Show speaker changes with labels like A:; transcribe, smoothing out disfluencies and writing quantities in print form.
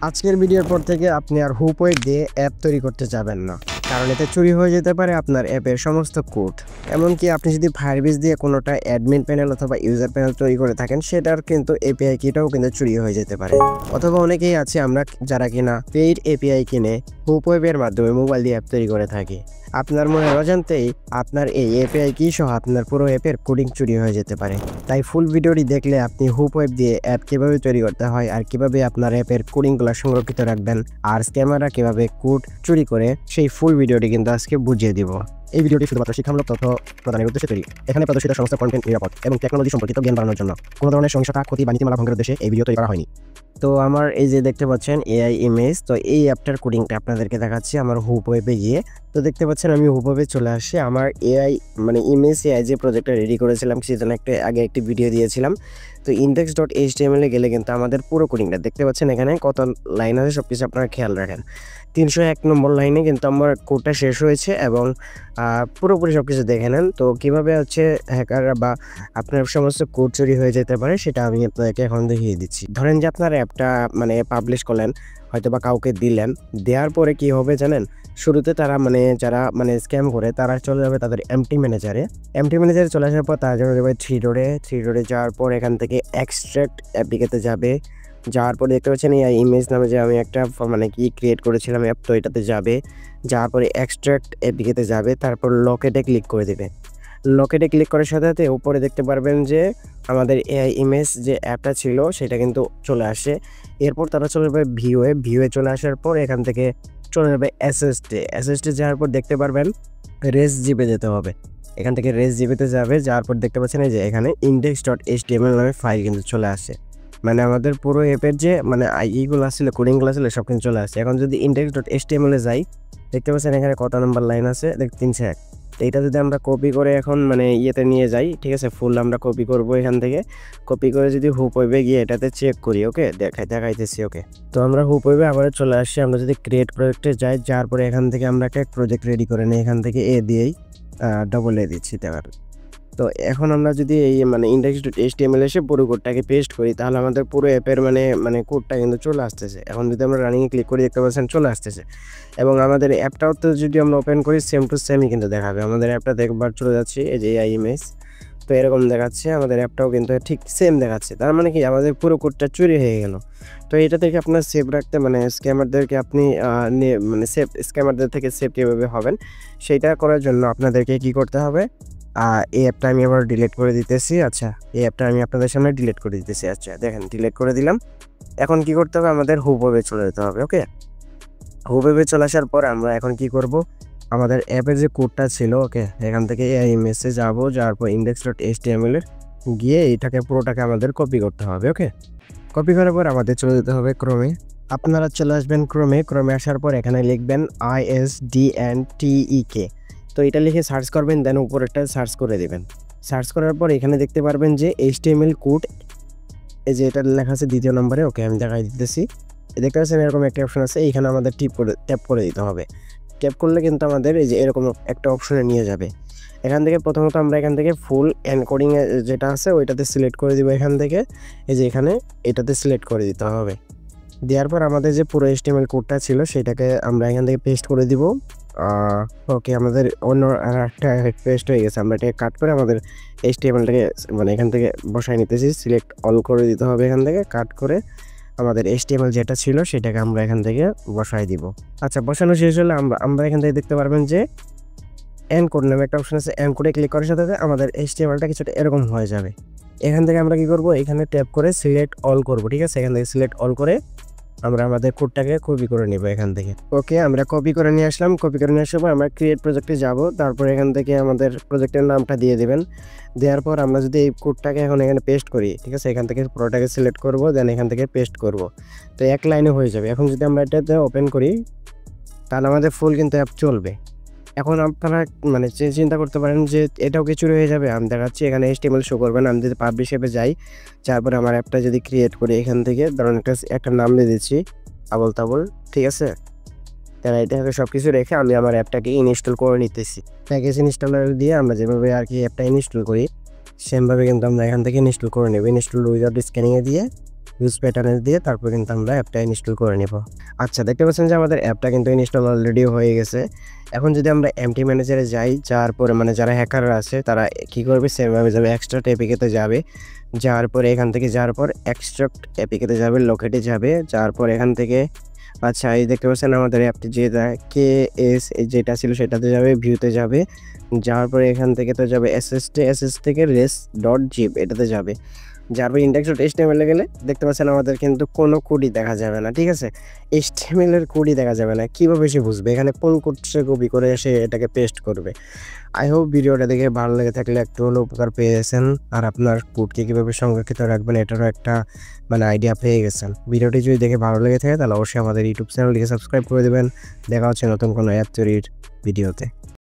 A: আজকের ভিডিওর পর থেকে আপনি আর হুপওয়ে দিয়ে অ্যাপ তৈরি করতে যাবেন না, কারণ এতে চুরি হয়ে যেতে পারে আপনার অ্যাপের সমস্ত কোড। এমনকি আপনি যদি ফায়ারবেস দিয়ে কোনোটা অ্যাডমিন প্যানেল অথবা ইউজার প্যানেল তৈরি করে থাকেন, সেটার কিন্তু এপিআই কিটাও কিন্তু চুরি হয়ে যেতে পারে। অথবা অনেকেই আছে আমরা যারা কিনা পেইড এপিআই কিনে হুপওয়েবের মাধ্যমে মোবাইল দিয়ে অ্যাপ তৈরি করে থাকি। আপনার মনে অজান্তেই আপনার এই এপিআই কি সহ আপনার পুরো অ্যাপের কোডিং চুরি হয়ে যেতে পারে। তাই ফুল ভিডিওটি দেখলে আপনি হুপওয়েব দিয়ে অ্যাপ কীভাবে তৈরি করতে হয় আর কিভাবে আপনার অ্যাপের কোডিংগুলো সংরক্ষিত রাখবেন আর স্ক্যামাররা কীভাবে কোড চুরি করে সেই ফুল ভিডিওটি কিন্তু আজকে বুঝিয়ে দিব। এই ভিডিওটি শুধুমাত্র শিক্ষামূলক তথ্য প্রদানের উদ্দেশ্যে তৈরি। এখানে প্রদর্শিত সমস্ত কন্টেন্ট নিরাপদ এবং টেকনোলজি সম্পর্কিত জ্ঞান বাড়ানোর জন্য। কোনো ধরনের সহিংসতা, ক্ষতি বা নীতিমালা ভঙ্গের উদ্দেশ্যে এই ভিডিও তৈরি করা হয়নি। তো আমার এই যে দেখতে পাচ্ছেন এআই ইমেজ, তো এই অ্যাপটার কোডিংটা আপনাদেরকে দেখাচ্ছি আমার হুপওয়েবে গিয়ে। তো দেখতে পাচ্ছেন আমি হুপওয়েবে চলে আসছি। আমার এআই ইমেজ এআই যে প্রজেক্টটা রেডি করেছিলাম সেজন্য আগে একটি ভিডিও দিয়েছিলাম। তো index.html এ গেলে কিন্তু আমাদের পুরো কোডিংটা দেখতে পাচ্ছেন। এখানে কত লাইন আছে সব কিছু আপনারা খেয়াল রাখেন। 301 নম্বর লাইনে কিন্তু আমার কোডটা শেষ হয়েছে এবং পুরোপুরি সব কিছু দেখে নেন। তো কীভাবে হচ্ছে হ্যাকাররা বা আপনার সমস্ত কোড চুরি হয়ে যেতে পারে সেটা আমি আপনাদেরকে এখন দেখিয়ে দিচ্ছি। ধরেন যে আপনার অ্যাপটা পাবলিশ করলেন, হয়তো বা কাউকে দিলেন, দেওয়ার পরে কি হবে জানেন? শুরুতে তারা যারা স্ক্যাম করে তারা চলে যাবে তাদের এমটি ম্যানেজারে চলে আসার পর তারা যাবে থ্রি ডোরে যাওয়ার পর এখান থেকে এক্সট্রাক্ট অ্যাপ্লিকেতে যাওয়ার পরে দেখতে পাচ্ছেন এই ইমেজ নামে যে আমি একটা ক্রিয়েট করেছিলাম অ্যাপ, তো এটাতে যাওয়ার পরে এক্সট্রাক্ট অ্যাপ্লিকেতে যাবে, তারপর লকেটে ক্লিক করে দেবে। লকেটে ক্লিক করার সাথে সাথে উপরে দেখতে পারবেন যে আমাদের এআই ইমেজ যে অ্যাপটা ছিল সেটা কিন্তু চলে আসে। এরপর তারা চলে যাবে ভিউয়ে চলে আসার পর এখান থেকে চলে যাবে অ্যাসেস্টে যাওয়ার পর দেখতে পারবেন রেস জিপে যেতে হবে। এখান থেকে রেস জিপিতে যাওয়ার পর দেখতে পাচ্ছেন এই যে এখানে index.html নামে ফাইল কিন্তু চলে আসে। আমাদের পুরো অ্যাপের যে এইগুলো আসলে কোডিংগুলো আসলে সব কিন্তু চলে আসে। এখন যদি index.html এ যাই, দেখতে পাচ্ছেন এখানে কত নম্বর লাইন আছে, 301। এইটা যদি আমরা কপি করে এখন ইয়েতে নিয়ে যাই, ঠিক আছে, ফুল আমরা কপি করব। এখান থেকে কপি করে যদি হুপওয়েবে গিয়ে এটাতে চেক করি, ওকে, দেখাইতেছি। ওকে, তো আমরা হুপওয়েবে আবার চলে আসছি। আমরা যদি ক্রিয়েট প্রজেক্টে যাই, যাওয়ার পরে এখান থেকে আমরা একটা প্রজেক্ট রেডি করে নিই। এখান থেকে এ দিয়েই ডবল এ দিচ্ছি দেওয়ার। তো এখন আমরা যদি এই index.html এসে পুরো কোডটাকে পেস্ট করি, তাহলে আমাদের পুরো অ্যাপের কোডটা কিন্তু চলে আসতেছে। এখন যদি আমরা রানিংয়ে ক্লিক করি, দেখতে পাচ্ছেন চলে আসতেছে। এবং আমাদের অ্যাপটাও তো যদি আমরা ওপেন করি সেম টু সেমই কিন্তু দেখাবে। আমাদের অ্যাপটা দেখবার চলে যাচ্ছি, এই যে এআই ইমেজ, তো এরকম দেখাচ্ছে। আমাদের অ্যাপটাও কিন্তু ঠিক সেম দেখাচ্ছে। তার মানে কি, আমাদের পুরো কোডটা চুরি হয়ে গেল। তো এটা থেকে আপনার সেভ রাখতে স্ক্যামারদেরকে আপনি স্ক্যামারদের থেকে সেভ কীভাবে হবেন সেইটা করার জন্য আপনাদেরকে কি করতে হবে, এই অ্যাপটা আমি আবার ডিলিট করে দিতেছি। আচ্ছা, এই অ্যাপটা আমি আপনাদের সামনে ডিলিট করে দিতেছি। আচ্ছা দেখেন, ডিলিট করে দিলাম। এখন কি করতে হবে, আমাদের হুপওয়েবে চলে যেতে হবে। ওকে, হুপওয়েবে চলে আসার পর আমরা এখন কি করব, আমাদের অ্যাপের যে কোডটা ছিল, ওকে, এখান থেকে এই ইমেজে যাওয়ার পর index.html এর গিয়ে এইটাকে পুরোটাকে আমাদের কপি করতে হবে। ওকে, কপি করার পর আমাদের চলে যেতে হবে ক্রোমে। আপনারা চলে আসবেন ক্রোমে আসার পর এখানে লিখবেন ISDNTEK। তো এটা লিখে সার্চ করবেন, দেন উপরেরটা সার্চ করে দেবেন। সার্চ করার পর এখানে দেখতে পারবেন যে HTML কোড, এই যে এটা লেখা আছে 2য় নম্বরে। ওকে, আমি দেখাই দিতেছি। দেখতে পাচ্ছেন এরকম একটা অপশন আছে, এইখানে আমাদের ট্যাপ করে দিতে হবে। ট্যাপ করলে কিন্তু আমাদের এই যে এরকম একটা অপশনে নিয়ে যাবে। এখান থেকে প্রথমত আমরা এখান থেকে ফুল এনকোডিং যেটা আছে ওইটাতে সিলেক্ট করে দিব। এখান থেকে এই যে এখানে এটাতে সিলেক্ট করে দিতে হবে। দেওয়ার পর আমাদের যে পুরো HTML কোডটা ছিল সেটাকে আমরা এখান থেকে পেস্ট করে দিব। ওকে, আমাদের অন্য একটা পেস্ট হয়ে গেছে। আমরা এটাকে কাট করে আমাদের HTMLটাকে এখান থেকে বসাই নিতেছি। সিলেক্ট অল করে দিতে হবে। এখান থেকে কাট করে আমাদের HTML যেটা ছিল সেটাকে আমরা এখান থেকে বসাই দিব। আচ্ছা, বসানো শেষ হলে আমরা এখান থেকে দেখতে পারবেন যে এনকোড নামে একটা অপশন আছে। এনকোডে ক্লিক করার সাথে সাথে আমাদের HTMLটা কিছুটা এরকম হয়ে যাবে। এখান থেকে আমরা কি করব, এখানে ট্যাপ করে সিলেক্ট অল করব। ঠিক আছে, এখান থেকে সিলেক্ট অল করে আমরা আমাদের কোডটাকে কপি করে নিব এখান থেকে। ওকে, আমরা কপি করে নিয়ে আসলাম। কপি করে নিয়ে আসার পর আমরা ক্রিয়েট প্রজেক্টে যাব। তারপর এখান থেকে আমাদের প্রজেক্টের নামটা দিয়ে দেবেন। দেওয়ার পর আমরা যদি এই কোডটাকে এখন এখানে পেস্ট করি, ঠিক আছে, এখান থেকে পুরোটাকে সিলেক্ট করব, দেন এখান থেকে পেস্ট করব। তো এক লাইনে হয়ে যাবে। এখন যদি আমরা এটাতে ওপেন করি তাহলে আমাদের ফুল কিন্তু অ্যাপ চলবে। এখন আপনারা চিন্তা করতে পারেন যে এটাও কি চুরি হয়ে যাবে। আমি দেখাচ্ছি, এখানে HTML শো করবে না। আমি যদি পাবলিশ অ্যাপে যাই, তারপরে আমার অ্যাপটা যদি ক্রিয়েট করি, এখান থেকে ধরুন একটা নাম দিয়ে দিচ্ছি আবল তাবল, ঠিক আছে। তাহলে এটা সব কিছু রেখে আমি আমার অ্যাপটাকে ইনস্টল করে নিতেছি। প্যাকেজ ইনস্টলার দিয়ে আমরা যেভাবে অ্যাপটা ইনস্টল করি সেমভাবে কিন্তু আমরা এখান থেকে ইনস্টল করে নেব। ইনস্টল উইদাউট স্ক্যানিংয়ে দিয়ে ইউজ প্যাটার্নে দিয়ে তারপর কিন্তু আমরা অ্যাপটা ইনস্টল করে নিব। আচ্ছা, দেখতে পাচ্ছেন যে আমাদের অ্যাপটা কিন্তু ইনস্টল অলরেডি হয়ে গেছে। এখন যদি আমরা এমটি ম্যানেজারে যাই, যাওয়ার পরে মানে যারা হ্যাকাররা আছে তারা কী করবে, সেমভাবে যাবে এক্সট্রাক্ট এপিকেতে যাবে। যাওয়ার পরে এখান থেকে যাওয়ার পর এক্সট্রাক্ট এপিকেতে যাবে, লোকেটে যাবে। যাওয়ার পর এখান থেকে আচ্ছা এই দেখতে পাচ্ছেন আমাদের অ্যাপটি যেটা কেএস যেটা ছিল সেটাতে যাবে, ভিউতে যাবে। যাওয়ার পরে এখান থেকে তো যাবে এসএস থেকে res.zip এটাতে যাবে। যার পর index.html গেলে দেখতে পাচ্ছেন আমাদের কিন্তু কোনো কোডই দেখা যাবে না, ঠিক আছে? HTML এর কোডই দেখা যাবে না। কীভাবে সে বুঝবে এখানে কোন কোড সে কপি করে সে এটাকে পেস্ট করবে? আই হোপ ভিডিওটা দেখে ভালো লেগে থাকলে একটু হলেও উপকার পেয়েছেন, আর আপনার কোডকে কীভাবে সংরক্ষিত রাখবেন এটারও একটা মানে আইডিয়া পেয়ে গেছেন। ভিডিওটি যদি দেখে ভালো লেগে থাকে তাহলে অবশ্যই আমাদের ইউটিউব চ্যানেলটিকে সাবস্ক্রাইব করে দেবেন। দেখা হচ্ছে নতুন কোনো অ্যাপ তৈরির ভিডিওতে।